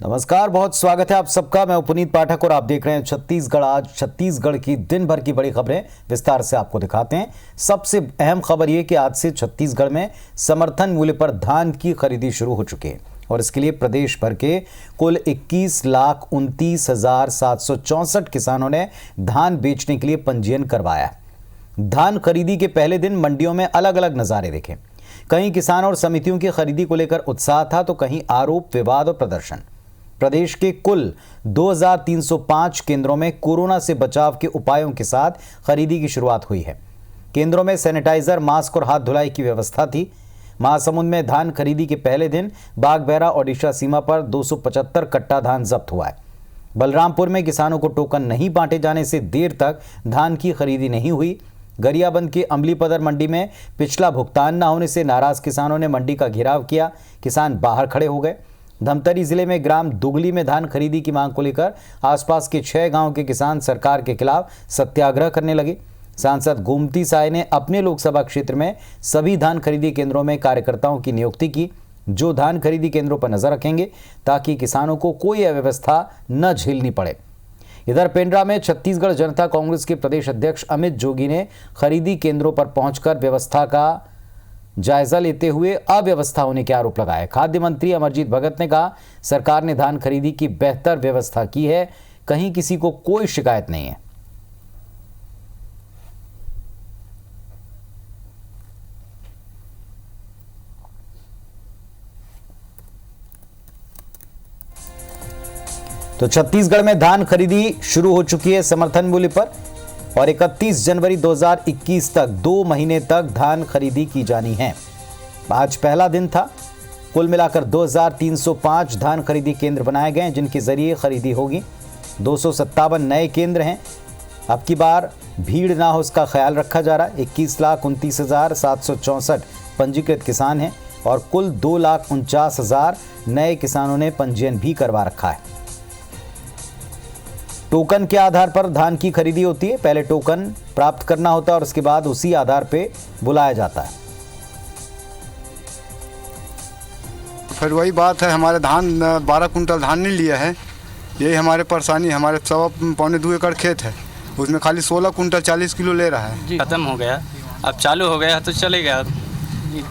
नमस्कार, बहुत स्वागत है आप सबका। मैं पुनीत पाठक और आप देख रहे हैं छत्तीसगढ़ आज। छत्तीसगढ़ की दिन भर की बड़ी खबरें विस्तार से आपको दिखाते हैं। सबसे अहम खबर यह कि आज से छत्तीसगढ़ में समर्थन मूल्य पर धान की खरीदी शुरू हो चुकी है और इसके लिए प्रदेश भर के कुल 21,29,764 किसानों ने धान बेचने के लिए पंजीयन करवाया। धान खरीदी के पहले दिन मंडियों में अलग अलग नजारे देखे। कहीं किसान और समितियों की खरीदी को लेकर उत्साह था तो कहीं आरोप, विवाद और प्रदर्शन। प्रदेश के कुल 2,305 केंद्रों में कोरोना से बचाव के उपायों के साथ खरीदी की शुरुआत हुई है। केंद्रों में सैनिटाइजर, मास्क और हाथ धुलाई की व्यवस्था थी। महासमुंद में धान खरीदी के पहले दिन बागबाहरा ओडिशा सीमा पर 275 कट्टा धान जब्त हुआ है। बलरामपुर में किसानों को टोकन नहीं बांटे जाने से देर तक धान की खरीदी नहीं हुई। गरियाबंद के अमलीपदर मंडी में पिछला भुगतान न होने से नाराज किसानों ने मंडी का घेराव किया। किसान बाहर खड़े हो गए। धमतरी जिले में ग्राम दुगली में धान खरीदी की मांग को लेकर आसपास के 6 गांव के किसान सरकार के खिलाफ सत्याग्रह करने लगे। सांसद गोमती साय ने अपने लोकसभा क्षेत्र में सभी धान खरीदी केंद्रों में कार्यकर्ताओं की नियुक्ति की, जो धान खरीदी केंद्रों पर नजर रखेंगे ताकि किसानों को कोई अव्यवस्था न झेलनी पड़े। इधर पेंड्रा में छत्तीसगढ़ जनता कांग्रेस के प्रदेश अध्यक्ष अमित जोगी ने खरीदी केंद्रों पर पहुंचकर व्यवस्था का जायजा लेते हुए अव्यवस्था होने के आरोप लगाए। खाद्य मंत्री अमरजीत भगत ने कहा, सरकार ने धान खरीदी की बेहतर व्यवस्था की है, कहीं किसी को कोई शिकायत नहीं है। तो छत्तीसगढ़ में धान खरीदी शुरू हो चुकी है समर्थन मूल्य पर और 31 जनवरी 2021 तक 2 महीने तक धान खरीदी की जानी है। आज पहला दिन था। कुल मिलाकर 2,305 धान खरीदी केंद्र बनाए गए हैं जिनके जरिए खरीदी होगी। 257 नए केंद्र हैं। अब की बार भीड़ ना हो इसका ख्याल रखा जा रहा है। 21,29,764 पंजीकृत किसान हैं और कुल 2,49,000 नए किसानों ने पंजीयन भी करवा रखा है। टोकन के आधार पर धान की खरीदी होती है। पहले टोकन प्राप्त करना होता है और उसके बाद उसी आधार पे बुलाया जाता है। फिर वही बात है, हमारे धान 12 कुंटल धान नहीं लिया है। यही हमारे परेशानी। हमारे 1.25 एकड़ खेत है, उसमें खाली 16 कुंटल 40 किलो ले रहा है। खत्म हो गया, अब चालू हो गया तो चलेगा,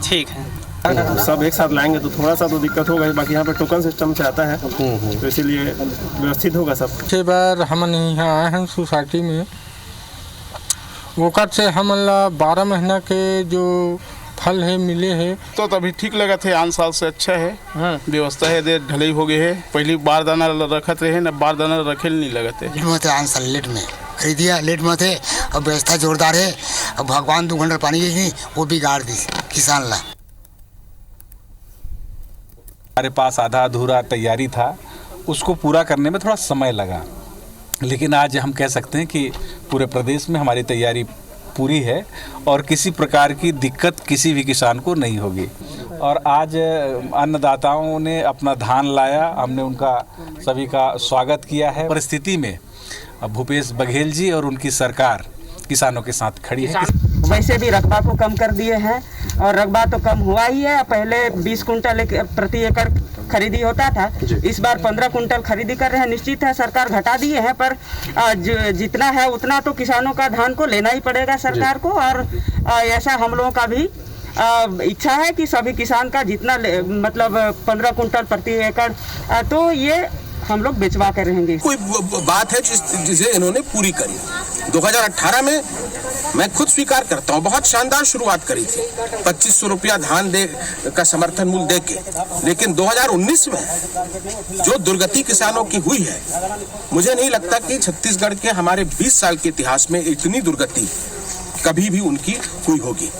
ठीक है। सब एक साथ लाएंगे तो थोड़ा सा तो दिक्कत होगा, बाकी यहाँ पे टोकन सिस्टम से आता है तो इसीलिए व्यवस्थित होगा सब। छः बार हम यहाँ आए हैं सोसाइटी में, वोकट से हम 12 महीना के जो फल है मिले है तो तभी ठीक लगा थे। आन साल से अच्छा है। व्यवस्था है, दे ढलई हो गए है। पहली बारदाना रखत रहे न, बारदाना रखे नहीं लगते। आन साल लेट में खरीदिया, लेट में थे। अब व्यवस्था जोरदार है। अब भगवान 2 घंटा पानी दी वो भी गाड़ दी किसान ला। हमारे पास आधा अधूरा तैयारी था, उसको पूरा करने में थोड़ा समय लगा, लेकिन आज हम कह सकते हैं कि पूरे प्रदेश में हमारी तैयारी पूरी है और किसी प्रकार की दिक्कत किसी भी किसान को नहीं होगी। और आज अन्नदाताओं ने अपना धान लाया, हमने उनका सभी का स्वागत किया है। परिस्थिति में भूपेश बघेल जी और उनकी सरकार किसानों के साथ खड़ी है। वैसे भी रकबा को कम कर दिए हैं और रकबा तो कम हुआ ही है। पहले 20 कुंटल प्रति एकड़ खरीदी होता था, इस बार 15 कुंटल खरीदी कर रहे हैं। निश्चित है सरकार घटा दिए हैं, पर जितना है उतना तो किसानों का धान को लेना ही पड़ेगा सरकार को। और ऐसा हम लोगों का भी इच्छा है कि सभी किसान का जितना मतलब 15 कुंटल प्रति एकड़ तो ये हम लोग बेचवा कर रहेंगे। कोई बात है जिसे इन्होंने पूरी करी। 2018 में मैं खुद स्वीकार करता हूँ बहुत शानदार शुरुआत करी थी, 2500 रुपया धान का समर्थन मूल्य दे के। लेकिन 2019 में जो दुर्गति किसानों की हुई है, मुझे नहीं लगता कि छत्तीसगढ़ के हमारे 20 साल के इतिहास में इतनी दुर्गति कभी भी उनकी हुई होगी।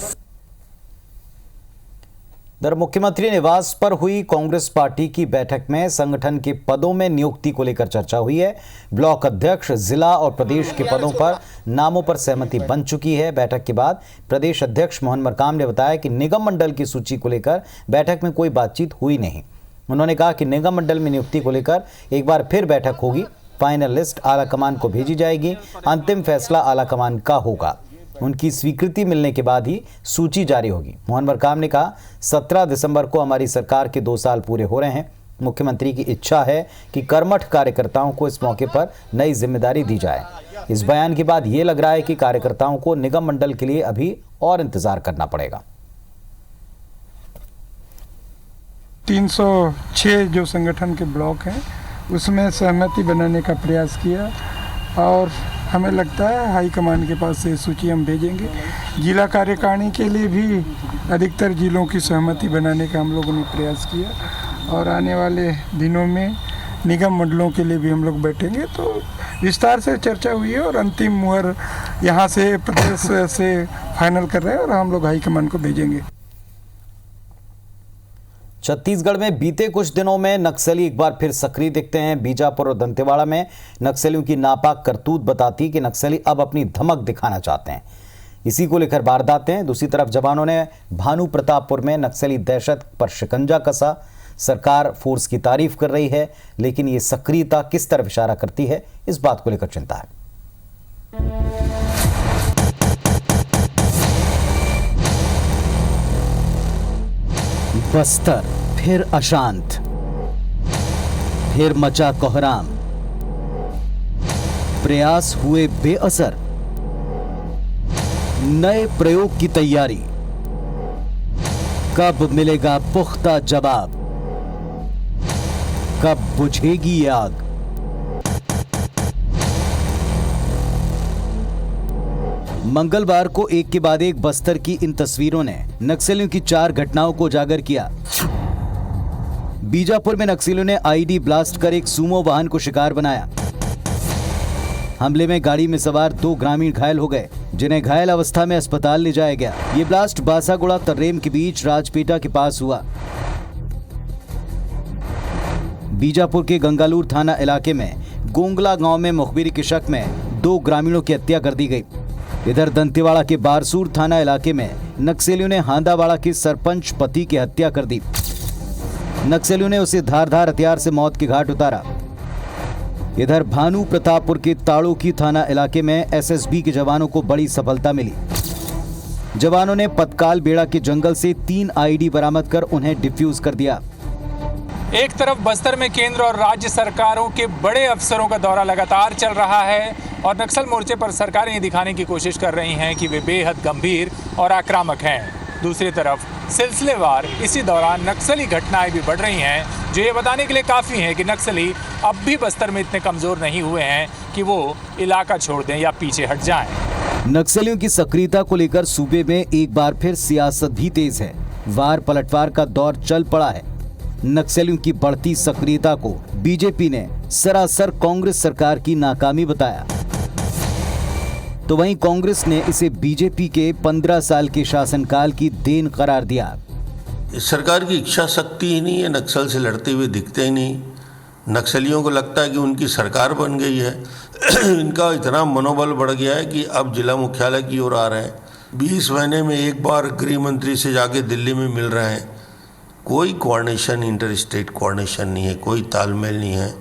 इधर मुख्यमंत्री निवास पर हुई कांग्रेस पार्टी की बैठक में संगठन के पदों में नियुक्ति को लेकर चर्चा हुई है। ब्लॉक अध्यक्ष, जिला और प्रदेश के पदों पर नामों पर सहमति बन चुकी है। बैठक के बाद प्रदेश अध्यक्ष मोहन मरकाम ने बताया कि निगम मंडल की सूची को लेकर बैठक में कोई बातचीत हुई नहीं। उन्होंने कहा कि निगम मंडल में नियुक्ति को लेकर एक बार फिर बैठक होगी। फाइनल लिस्ट आलाकमान को भेजी जाएगी। अंतिम फैसला आलाकमान का होगा। उनकी स्वीकृति मिलने के बाद ही सूची जारी होगी। मोहन मरकाम ने कहा, 17 दिसंबर को हमारी सरकार के 2 साल पूरे हो रहे हैं। मुख्यमंत्री की इच्छा है कि कर्मठ कार्यकर्ताओं को इस मौके पर नई जिम्मेदारी दी जाए। इस बयान के बाद ये लग रहा है कि कार्यकर्ताओं को निगम मंडल के लिए अभी और इंतजार करना पड़ेगा। 306 जो संगठन के ब्लॉक हैं उसमें सहमति बनाने का प्रयास किया और हमें लगता है हाईकमान के पास से सूची हम भेजेंगे। जिला कार्यकारिणी के लिए भी अधिकतर जिलों की सहमति बनाने का हम लोगों ने प्रयास किया और आने वाले दिनों में निगम मंडलों के लिए भी हम लोग बैठेंगे तो विस्तार से चर्चा हुई है और अंतिम मुहर यहाँ से प्रदेश से फाइनल कर रहे हैं और हम लोग हाईकमान को भेजेंगे। छत्तीसगढ़ में बीते कुछ दिनों में नक्सली एक बार फिर सक्रिय दिखते हैं। बीजापुर और दंतेवाड़ा में नक्सलियों की नापाक करतूत बताती कि नक्सली अब अपनी धमक दिखाना चाहते हैं। इसी को लेकर वारदातें। दूसरी तरफ जवानों ने भानु प्रतापपुर में नक्सली दहशत पर शिकंजा कसा। सरकार फोर्स की तारीफ कर रही है, लेकिन ये सक्रियता किस तरफ इशारा करती है, इस बात को लेकर चिंता है। बस्तर फिर अशांत, फिर मचा कोहराम, प्रयास हुए बेअसर, नए प्रयोग की तैयारी, कब मिलेगा पुख्ता जवाब, कब बुझेगी ये आग। मंगलवार को एक के बाद एक बस्तर की इन तस्वीरों ने नक्सलियों की 4 घटनाओं को उजागर किया। बीजापुर में नक्सलियों ने आईडी ब्लास्ट कर एक सूमो वाहन को शिकार बनाया। हमले में गाड़ी में सवार 2 ग्रामीण घायल हो गए, जिन्हें घायल अवस्था में अस्पताल ले जाया गया। ये ब्लास्ट बासागुड़ा तर्रेम के बीच राजपेटा के पास हुआ। बीजापुर के गंगालूर थाना इलाके में गोंगला गांव में मुखबिरी के शक में 2 ग्रामीणों की हत्या कर दी गई। इधर दंतेवाड़ा के बारसूर थाना इलाके में नक्सलियों ने हांदावाड़ा के सरपंच पति की हत्या कर दी। नक्सलियों ने उसे धारदार हथियार से मौत के घाट उतारा। इधर भानु प्रतापपुर के ताड़ोकी थाना इलाके में एसएसबी के जवानों को बड़ी सफलता मिली। जवानों ने पतकाल बेड़ा के जंगल से 3 आईडी बरामद कर उन्हें डिफ्यूज कर दिया। एक तरफ बस्तर में केंद्र और राज्य सरकारों के बड़े अफसरों का दौरा लगातार चल रहा है और नक्सल मोर्चे पर सरकारें ये दिखाने की कोशिश कर रही हैं कि वे बेहद गंभीर और आक्रामक हैं। दूसरी तरफ सिलसिलेवार इसी दौरान नक्सली घटनाएं भी बढ़ रही हैं, जो ये बताने के लिए काफ़ी हैं कि नक्सली अब भी बस्तर में इतने कमज़ोर नहीं हुए हैं कि वो इलाका छोड़ दें या पीछे हट जाएं। नक्सलियों की सक्रियता को लेकर सूबे में एक बार फिर सियासत भी तेज है। वार पलटवार का दौर चल पड़ा है। नक्सलियों की बढ़ती सक्रियता को बीजेपी ने सरासर कांग्रेस सरकार की नाकामी बताया, तो वहीं कांग्रेस ने इसे बीजेपी के 15 साल के शासनकाल की देन करार दिया। इस सरकार की इच्छा शक्ति ही नहीं है, नक्सल से लड़ते हुए दिखते ही नहीं। नक्सलियों को लगता है कि उनकी सरकार बन गई है। इनका इतना मनोबल बढ़ गया है कि अब जिला मुख्यालय की ओर आ रहे हैं। 20 महीने में एक बार गृह मंत्री से जाके दिल्ली में मिल रहे हैं। कोई कोऑर्डिनेशन, इंटर स्टेट कोऑर्डिनेशन नहीं है, कोई तालमेल नहीं है,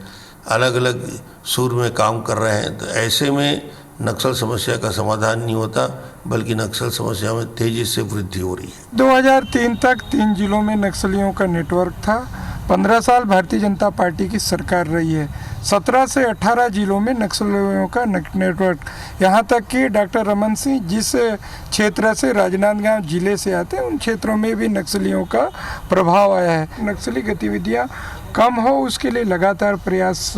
अलग अलग सूर में काम कर रहे हैं। तो ऐसे में नक्सल समस्या का समाधान नहीं होता, बल्कि नक्सल समस्या में तेजी से वृद्धि हो रही है। 2003 तक 3 जिलों में नक्सलियों का नेटवर्क था। 15 साल भारतीय जनता पार्टी की सरकार रही है। 17 से 18 जिलों में नक्सलियों का नेटवर्क, यहाँ तक कि डॉक्टर रमन सिंह जिस क्षेत्र से राजनांदगांव जिले से आते हैं, उन क्षेत्रों में भी नक्सलियों का प्रभाव आया है। नक्सली गतिविधियाँ कम हो उसके लिए लगातार प्रयास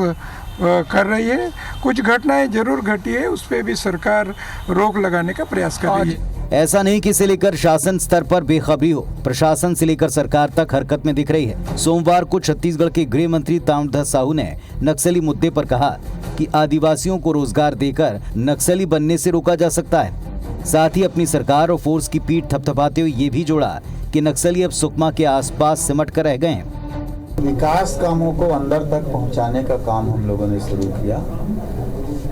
कर रही है। कुछ घटनाएं जरूर घटी है, उस पर भी सरकार रोक लगाने का प्रयास कर रही है। ऐसा नहीं कि इसे लेकर शासन स्तर पर बेखबरी हो, प्रशासन से लेकर सरकार तक हरकत में दिख रही है। सोमवार को छत्तीसगढ़ के गृह मंत्री ताम्रध्वज साहू ने नक्सली मुद्दे पर कहा कि आदिवासियों को रोजगार देकर नक्सली बनने से रोका जा सकता है। साथ ही अपनी सरकार और फोर्स की पीठ थपथपाते हुए ये भी जोड़ा कि नक्सली अब सुकमा के आसपास सिमट कर रह गए हैं। विकास कामों को अंदर तक पहुंचाने का काम हम लोगों ने शुरू किया।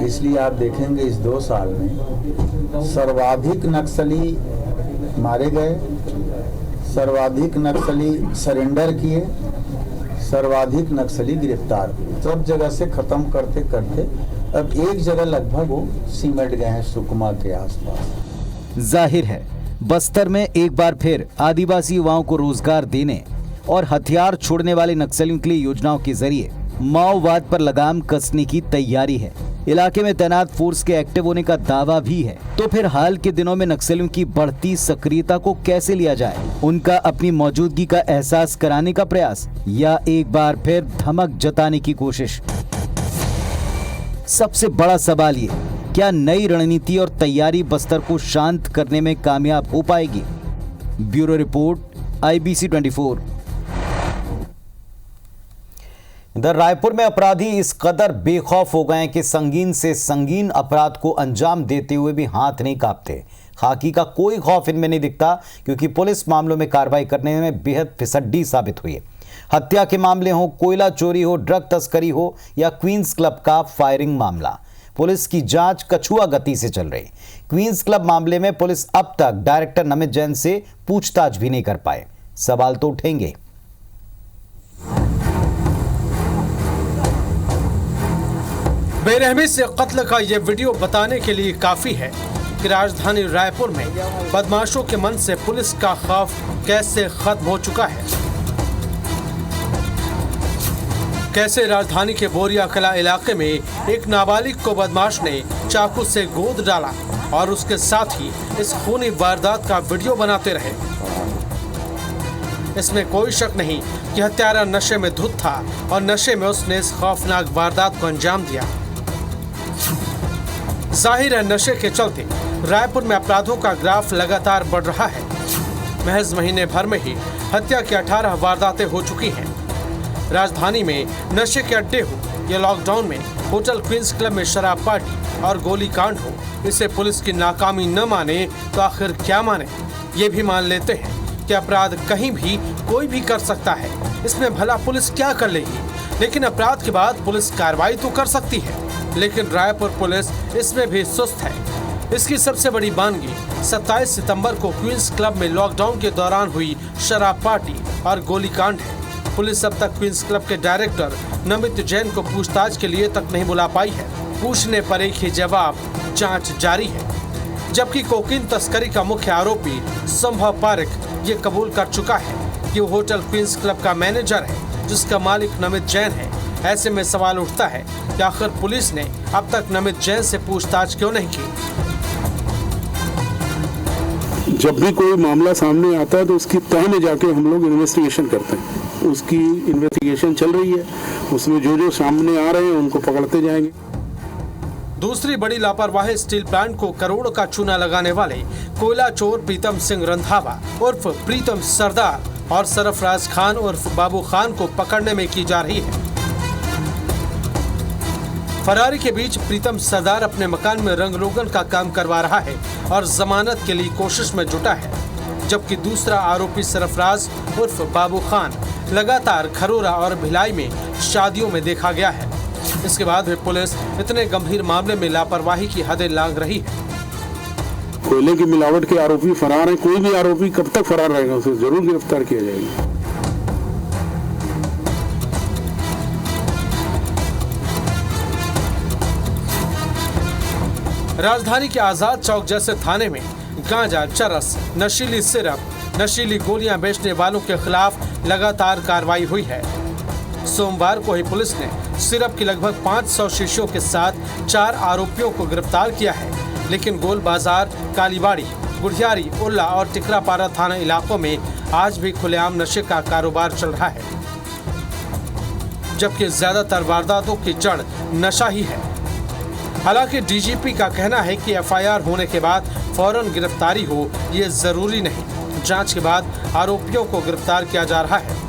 इसलिए आप देखेंगे इस 2 साल में सर्वाधिक नक्सली मारे गए, सर्वाधिक नक्सली सरेंडर किए, सर्वाधिक नक्सली गिरफ्तार हुए। सब जगह से खत्म करते करते अब एक जगह लगभग वो सिमट गए हैं, सुकमा के आसपास। जाहिर है बस्तर में एक बार फिर आदिवासी युवाओं को रोजगार देने और हथियार छोड़ने वाले नक्सलियों के लिए योजनाओं के जरिए माओवाद पर लगाम कसने की तैयारी है। इलाके में तैनात फोर्स के एक्टिव होने का दावा भी है। तो फिर हाल के दिनों में नक्सलियों की बढ़ती सक्रियता को कैसे लिया जाए? उनका अपनी मौजूदगी का एहसास कराने का प्रयास या एक बार फिर धमक जताने की कोशिश? सबसे बड़ा सवाल ये, क्या नई रणनीति और तैयारी बस्तर को शांत करने में कामयाब हो पाएगी? Bureau report, IBC 24। इधर रायपुर में अपराधी इस कदर बेखौफ हो गए कि संगीन से संगीन अपराध को अंजाम देते हुए भी हाथ नहीं कांपते। खाकी का कोई खौफ इनमें नहीं दिखता, क्योंकि पुलिस मामलों में कार्रवाई करने में बेहद फिसड्डी साबित हुई है। हत्या के मामले हो, कोयला चोरी हो, ड्रग तस्करी हो या क्वींस क्लब का फायरिंग मामला, पुलिस की जांच कछुआ गति से चल रही। क्वींस क्लब मामले में पुलिस अब तक डायरेक्टर नमित जैन से पूछताछ भी नहीं कर पाए। सवाल तो उठेंगे। बेरहमी से कत्ल का ये वीडियो बताने के लिए काफी है कि राजधानी रायपुर में बदमाशों के मन से पुलिस का खौफ कैसे खत्म हो चुका है। कैसे राजधानी के बोरिया कला इलाके में एक नाबालिग को बदमाश ने चाकू से गोद डाला और उसके साथ ही इस खूनी वारदात का वीडियो बनाते रहे। इसमें कोई शक नहीं कि हत्यारा नशे में धुत था और नशे में उसने इस खौफनाक वारदात को अंजाम दिया। जाहिर है, नशे के चलते रायपुर में अपराधों का ग्राफ लगातार बढ़ रहा है। महज महीने भर में ही हत्या की 18 वारदातें हो चुकी हैं। राजधानी में नशे के अड्डे हो या लॉकडाउन में होटल क्वींस क्लब में शराब पार्टी और गोली कांड हो, इसे पुलिस की नाकामी न माने तो आखिर क्या माने? ये भी मान लेते हैं कि अपराध कहीं भी कोई भी कर सकता है, इसमें भला पुलिस क्या कर लेगी? लेकिन अपराध के बाद पुलिस कार्रवाई तो कर सकती है, लेकिन रायपुर पुलिस इसमें भी सुस्त है। इसकी सबसे बड़ी बानगी 27 सितंबर को क्वींस क्लब में लॉकडाउन के दौरान हुई शराब पार्टी और गोलीकांड है। पुलिस अब तक क्वींस क्लब के डायरेक्टर नमित जैन को पूछताछ के लिए तक नहीं बुला पाई है। पूछने पर एक ही जवाब, जांच जारी है। जबकि कोकीन तस्करी का मुख्य आरोपी संभव पारिक ये कबूल कर चुका है कि वो होटल क्वींस क्लब का मैनेजर है, जिसका मालिक नमित जैन है। ऐसे में सवाल उठता है कि आखिर पुलिस ने अब तक नमित जैन से पूछताछ क्यों नहीं की? जब भी कोई मामला सामने आता है तो उसकी तह में जाके हम लोग इन्वेस्टिगेशन करते हैं। उसकी इन्वेस्टिगेशन चल रही है, उसमें जो सामने आ रहे हैं उनको पकड़ते जाएंगे। दूसरी बड़ी लापरवाही स्टील प्लांट को करोड़ का चूना लगाने वाले कोयला चोर प्रीतम सिंह रंधावा उर्फ प्रीतम सरदार और सरफराज खान उर्फ बाबू खान को पकड़ने में की जा रही है। फरारी के बीच प्रीतम सरदार अपने मकान में रंग रोगन का काम करवा रहा है और जमानत के लिए कोशिश में जुटा है, जबकि दूसरा आरोपी सरफराज उर्फ बाबू खान लगातार खरोरा और भिलाई में शादियों में देखा गया है। इसके बाद भी पुलिस इतने गंभीर मामले में लापरवाही की हदें लांघ रही है। कोयले की मिलावट के आरोपी फरार हैं। कोई भी आरोपी कब तक फरार रहेगा, उसे जरूर गिरफ्तार किया जाएगा। राजधानी के आजाद चौक जैसे थाने में गांजा, चरस, नशीली सिरप, नशीली गोलियां बेचने वालों के खिलाफ लगातार कार्रवाई हुई है। सोमवार को ही पुलिस ने सिरप की लगभग 500 शीशियों के साथ 4 आरोपियों को गिरफ्तार किया है, लेकिन गोल बाजार, कालीबाड़ी, गुढ़ियारी, उल्ला और टिकरापारा थाना इलाकों में आज भी खुलेआम नशे का कारोबार चल रहा है, जबकि ज्यादातर वारदातों की जड़ नशा ही है। हालांकि डीजीपी का कहना है कि एफआईआर होने के बाद फौरन गिरफ्तारी हो ये जरूरी नहीं। जांच के बाद आरोपियों को गिरफ्तार किया जा रहा है।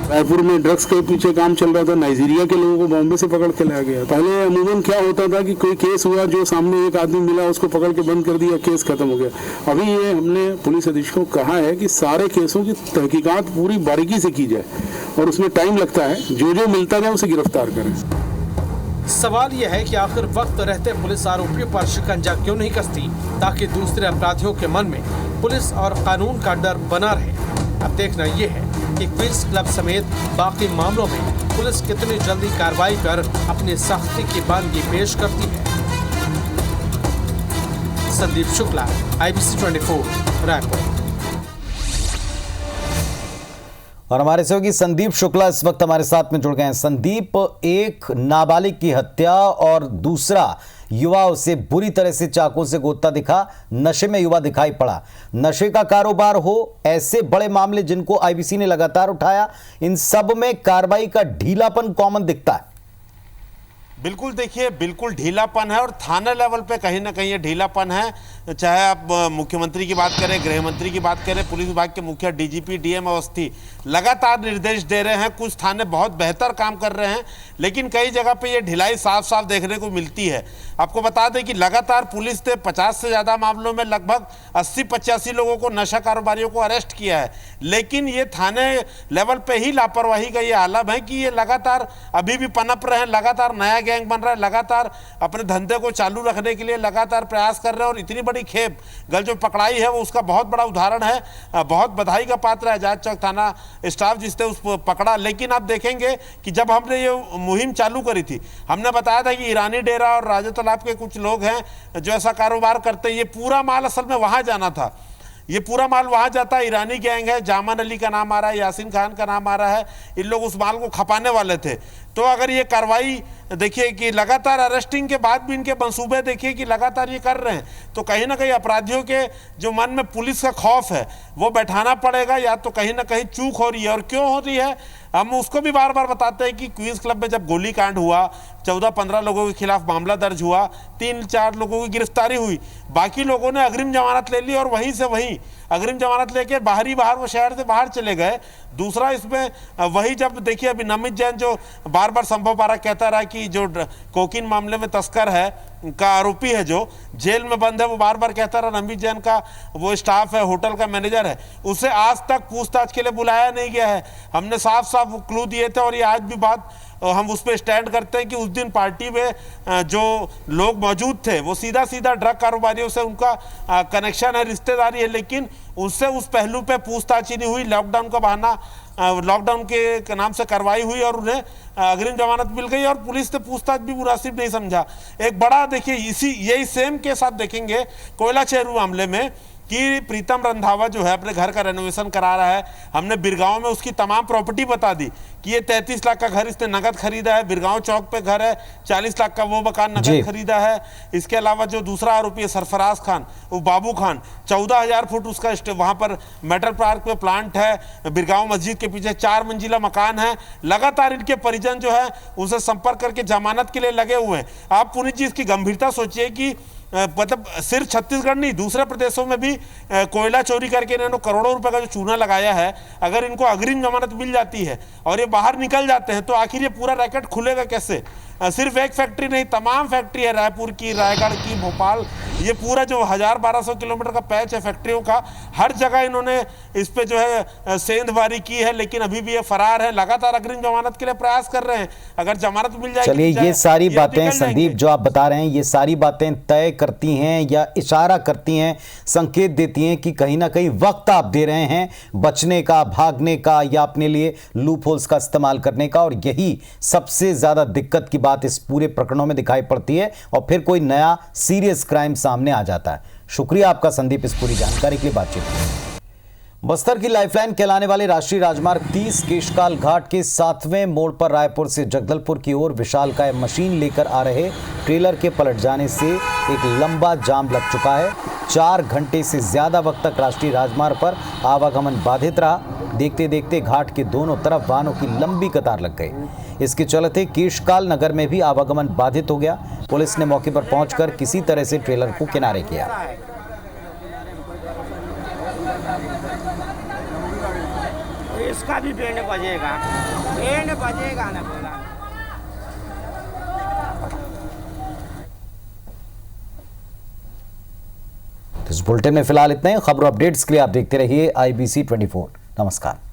रायपुर में ड्रग्स के पीछे काम चल रहा था। नाइजीरिया के लोगों को बॉम्बे से पकड़ के लाया गया। पहले अमूमन क्या होता था कि कोई केस हुआ, जो सामने एक आदमी मिला उसको पकड़ के बंद कर दिया, केस खत्म हो गया। अभी ये हमने पुलिस अधीक्षकों को कहा है कि सारे केसों की तहकीकात पूरी बारीकी से की जाए और उसमें टाइम लगता है, जो मिलता जाए उसे गिरफ्तार करें। सवाल यह है कि आखिर वक्त रहते पुलिस आरोपियों पर शिकंजा क्यों नहीं कसती, ताकि दूसरे अपराधियों के मन में पुलिस और कानून का डर बना रहे। अब देखना यह है कि क्वींस क्लब समेत बाकी मामलों में पुलिस कितनी जल्दी कार्रवाई कर अपनी सख्ती की बानगी पेश करती है। संदीप शुक्ला, IBC 24, रायपुर। और हमारे सहयोगी संदीप शुक्ला इस वक्त हमारे साथ में जुड़ गए हैं। संदीप, एक नाबालिग की हत्या और दूसरा युवा उसे बुरी तरह से चाकू से गोदता दिखा, नशे में युवा दिखाई पड़ा। नशे का कारोबार हो, ऐसे बड़े मामले जिनको आईबीसी ने लगातार उठाया, इन सब में कार्रवाई का ढीलापन कॉमन दिखता है। बिल्कुल, देखिए बिल्कुल ढीलापन है और थाना लेवल पे कहीं ना कहीं ये ढीलापन है। चाहे आप मुख्यमंत्री की बात करें, गृह मंत्री की बात करें, पुलिस विभाग के मुखिया डीजीपी डीएम अवस्थी लगातार निर्देश दे रहे हैं। कुछ थाने बहुत बेहतर काम कर रहे हैं, लेकिन कई जगह पे ये ढिलाई साफ साफ देखने को मिलती है। आपको बता दें कि लगातार पुलिस ने 50 से ज़्यादा मामलों में लगभग 80-85 लोगों को, नशा कारोबारियों को अरेस्ट किया है, लेकिन ये थाने लेवल पे ही लापरवाही का ये आलम है कि ये लगातार अभी भी पनप रहे हैं, लगातार नया गैंग बन रहा है, लगातार अपने धंधे को चालू रखने के लिए लगातार प्रयास कर रहे हैं। और इतनी बड़ी खेप गल जो पकड़ाई है वो उसका बहुत बड़ा उदाहरण है। बहुत बधाई का पात्र है आजाद चौक थाना स्टाफ जिसने उस पकड़ा। लेकिन आप देखेंगे कि जब हमने ये मुहिम चालू करी थी, हमने बताया था कि ईरानी डेरा और राजा तालाब के कुछ लोग हैं जो ऐसा कारोबार करते हैं। ये पूरा माल असल में वहां जाना था, ये पूरा माल वहां जाता है। ईरानी गैंग है, जामन अली का नाम आ रहा है, यासीन खान का नाम आ रहा है। इन लोग उस माल को खपाने वाले थे। तो अगर ये कार्रवाई देखिए कि लगातार अरेस्टिंग के बाद भी इनके मंसूबे देखिए कि लगातार ये कर रहे हैं, तो कहीं ना कहीं अपराधियों के जो मन में पुलिस का खौफ है वो बैठाना पड़ेगा, या तो कहीं ना कहीं चूक हो रही है। और क्यों हो रही है हम उसको भी बार बार बताते हैं कि क्वींस क्लब में जब गोली कांड हुआ, 14-15 लोगों के खिलाफ मामला दर्ज हुआ, 3-4 लोगों की गिरफ्तारी हुई, बाकी लोगों ने अग्रिम जमानत ले ली और वहीं से वहीं अग्रिम जमानत लेके बाहर वो शहर से बाहर चले गए। दूसरा इसमें वही जब देखिए अभी नमित जैन जो बार बार संभव पारा कहता रहा कि जो कोकीन मामले में तस्कर है का आरोपी है जो जेल में बंद है, वो बार बार कहता रहा नमित जैन का वो स्टाफ है, होटल का मैनेजर है, उसे आज तक पूछताछ के लिए बुलाया नहीं गया है। हमने साफ साफ क्लू दिए थे और ये आज भी बात हम उस पर स्टैंड करते हैं कि उस दिन पार्टी में जो लोग मौजूद थे वो सीधा सीधा ड्रग कारोबारियों से उनका कनेक्शन है, रिश्तेदारी है, लेकिन उससे उस पहलू पे पूछताछ ही नहीं हुई। लॉकडाउन का बहाना, लॉकडाउन के नाम से कार्रवाई हुई और उन्हें अग्रिम जमानत मिल गई और पुलिस ने पूछताछ भी मुनासिब नहीं समझा। एक बड़ा देखिए यही सेम के साथ देखेंगे कोयला चेरू मामले में कि प्रीतम रंधावा जो है अपने घर का रेनोवेशन करा रहा है। हमने बिरगांव में उसकी तमाम प्रॉपर्टी बता दी कि ये 33 लाख का घर इसने नगद खरीदा है, बिरगांव चौक पे घर है, 40 लाख का वो मकान नगद खरीदा है। इसके अलावा जो दूसरा आरोपी है सरफराज खान, वो बाबू खान, 14,000 फुट उसका वहां पर मेटल पार्क में प्लांट है, बिरगांव मस्जिद के पीछे 4 मंजिला मकान है। लगातार इनके परिजन जो है उनसे संपर्क करके जमानत के लिए लगे हुए हैं। आप पुनीत जी इसकी गंभीरता सोचिए कि मतलब सिर्फ छत्तीसगढ़ नहीं, दूसरे प्रदेशों में भी कोयला चोरी करके इन्होंने करोड़ों रुपए का जो चूना लगाया है, अगर इनको अग्रिम जमानत मिल जाती है और ये बाहर निकल जाते हैं तो आखिर ये पूरा रैकेट खुलेगा कैसे? सिर्फ एक फैक्ट्री नहीं, तमाम फैक्ट्री है, रायपुर की, रायगढ़ की, भोपाल, ये पूरा जो 1000-1200 किलोमीटर का पैच है फैक्ट्रियों का, हर जगह इन्होंने इस पे जो है सेंधबारी की है, लेकिन अभी भी ये फरार है। लगातार अग्रिम जमानत के लिए प्रयास कर रहे हैं, अगर जमानत मिल जाएगी। चलिए, ये सारी बातें संदीप जो आप बता रहे हैं, ये सारी बातें तय करती हैं या इशारा करती हैं, संकेत देती हैं कि कहीं ना कहीं वक्त आप दे रहे हैं बचने का, भागने का या अपने लिए लूप होल्स का इस्तेमाल करने का। और यही सबसे ज्यादा दिक्कत की बात इस पूरे प्रकरणों में दिखाई पड़ती है और फिर कोई नया सीरियस क्राइम सामने आ जाता है। शुक्रिया आपका संदीप इस पूरी जानकारी के लिए बातचीत में। बस्तर की लाइफलाइन कहलाने वाले राष्ट्रीय राजमार्ग 30 केशकाल घाट के 7वें मोड़ पर रायपुर से जगदलपुर की ओर विशालकाय मशीन लेकर आ रहे ट्रेलर के पलट जाने से एक लंबा जाम लग चुका है। 4 घंटे से ज्यादा वक्त तक राष्ट्रीय राजमार्ग पर आवागमन बाधित रहा। देखते देखते घाट के दोनों तरफ वाहनों की लंबी कतार लग गई। इसके चलते केशकाल नगर में भी आवागमन बाधित हो गया। पुलिस ने मौके पर पहुंचकर किसी तरह से ट्रेलर को किनारे किया। इसका भी बैंड बजेगा ना पूरा। इस बुलेटिन में फिलहाल इतना ही। खबरों अपडेट्स के लिए आप देखते रहिए IBC 24। नमस्कार।